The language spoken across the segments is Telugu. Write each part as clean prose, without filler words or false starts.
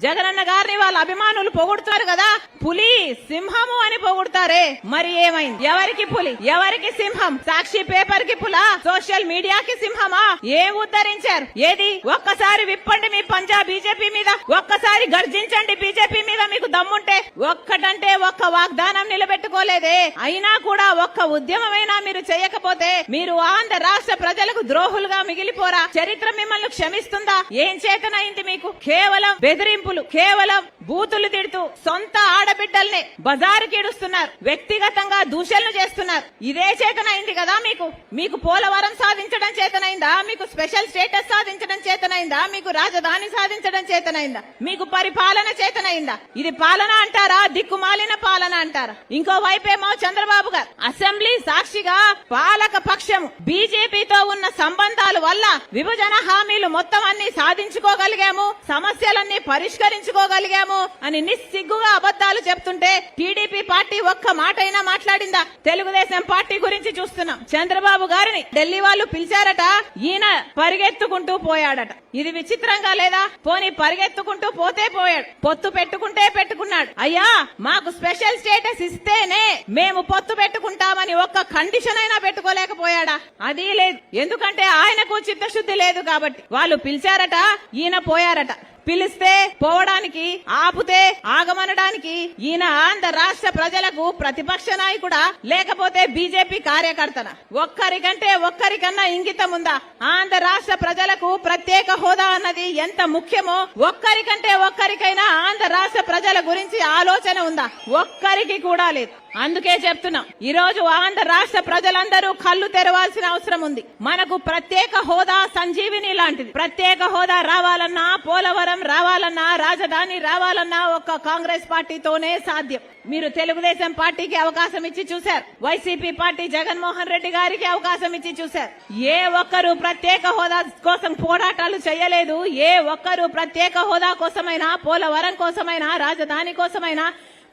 జగనన్న గారిని వాళ్ళ అభిమానులు పొగుడుతారు కదా, పులి సింహము అని పొగుడుతారే, మరి ఏమైంది? ఎవరికి పులి, ఎవరికి సింహం? సాక్షి పేపర్ కి పులా, సోషల్ మీడియాకి సింహమా? ఏం ఉద్ధరించారు? ఏది? ఒక్కసారి విప్పండి మీ పంజా బీజేపీ మీద, ఒక్కసారి గర్జించండి బీజేపీ మీద మీకు దమ్ముంటే. ఒక్కటంటే ఒక్క వాగ్దానం నిలబెట్టుకోలేదే, అయినా కూడా ఒక్క ఉద్యమమైనా మీరు చేయకపోతే మీరు ఆంధ్ర రాష్ట్ర ప్రజలకు ద్రోహులుగా మిగిలిపోరా? చరిత్ర మిమ్మల్ని క్షమిస్తుందా? ఏం చేతనైంది మీకు? కేవలం బెదిరింపులు, కేవలం బూతులు తిడుతూ సొంత ఆడబిడ్డల్ని బజారుకి ఇడుస్తున్నారు, వ్యక్తిగతంగా దూషణలు చేస్తున్నారు. ఇదే చేతనైంది కదా మీకు? మీకు పోలవరం సాధించడం చేతనైందా? మీకు స్పెషల్ స్టేటస్ సాధించడం చేతనైందా? మీకు రాజధాని సాధించడం చేతనైందా? మీకు పరిపాలన చేతనైందా? ఇది పాలన అంటారా? దిక్కుమాలిన పాలన అంటారా? ఇంకో వైపేమో చంద్రబాబు గారు అసెంబ్లీ సాక్షిగా పాలక పక్షం బీజేపీతో ఉన్న సంబంధాల వల్ల విభజన హామీలు మొత్తం అన్ని సాధించుకోగలిగాము, సమస్యలన్నీ పరిష్కరించుకోగలిగాము అని నిస్సిగ్గుగా అబద్దాలు చెప్తుంటే టీడీపీ పార్టీ ఒక్క మాటైనా మాట్లాడిందా? తెలుగుదేశం పార్టీ గురించి చూస్తున్నాం. చంద్రబాబు గారిని ఢిల్లీ వాళ్ళు పిలిచారట, ఈయన పరిగెత్తుకుంటూ పోయాడట. ఇది విచిత్రంగా లేదా? పోనీ పరిగెత్తుకుంటూ పోతే పోయాడు, పొత్తు పెట్టుకుంటే పెట్టుకున్నాడు. అయ్యా మాకు స్పెషల్ స్టేటస్ ఇస్తేనే మేము పొత్తు పెట్టుకుంటామని ఒక్క కండిషన్ అయినా పెట్టుకోలేకపోయాడా? అది లేదు. ఎందుకంటే ఆయనకు చిత్తశుద్ధి లేదు కాబట్టి. వాళ్ళు పిలిచారట, ఈయన పోయారట. పిలిస్తే పోవడానికి, ఆపుతే ఆగమనడానికి ఈయన ఆంధ్ర రాష్ట్ర ప్రజలకు ప్రతిపక్ష నాయకుడా లేకపోతే బీజేపీ కార్యకర్తనా? ఒక్కరికంటే ఒక్కరికన్నా ఇంగితం ఉందా? ఆంధ్ర రాష్ట్ర ప్రజలకు ప్రత్యేక హోదా అన్నది ఎంత ముఖ్యమో ఒక్కరికంటే ఒక్కరికైనా ఆంధ్ర రాష్ట్ర ప్రజల గురించి ఆలోచన ఉందా? ఒక్కరికి కూడా లేదు. అందుకే చెప్తున్నాం, ఈ రోజు ఆంధ్ర రాష్ట్ర ప్రజలందరూ కళ్ళు తెరవాల్సిన అవసరం ఉంది. మనకు ప్రత్యేక హోదా సంజీవిని లాంటిది. ప్రత్యేక హోదా రావాలన్నా, పోలవరం రావాలన్నా, రాజధాని రావాలన్నా ఒక్క కాంగ్రెస్ పార్టీతోనే సాధ్యం. మీరు తెలుగుదేశం పార్టీకి అవకాశం ఇచ్చి చూశారు, వైసీపీ పార్టీ జగన్మోహన్ రెడ్డి గారికి అవకాశం ఇచ్చి చూశారు. ఏ ఒక్కరు ప్రత్యేక హోదా కోసం పోరాటాలు చేయలేదు. ఏ ఒక్కరు ప్రత్యేక హోదా కోసమైనా, పోలవరం కోసమైనా, రాజధాని కోసమైనా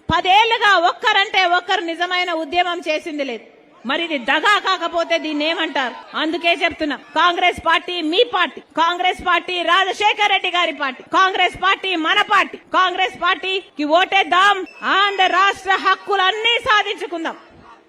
10 ఏళ్లుగా ఒక్కరంటే ఒక్కరు నిజమైన ఉద్యమం చేసింది లేదు. మరి ఇది దగా కాకపోతే దీన్ని ఏమంటారు? అందుకే చెప్తున్నా, కాంగ్రెస్ పార్టీ మీ పార్టీ, కాంగ్రెస్ పార్టీ రాజశేఖర రెడ్డి గారి పార్టీ, కాంగ్రెస్ పార్టీ మన పార్టీ. కాంగ్రెస్ పార్టీకి ఓటేద్దాం, ఆంధ్ర రాష్ట్ర హక్కులన్నీ సాధించుకుందాం.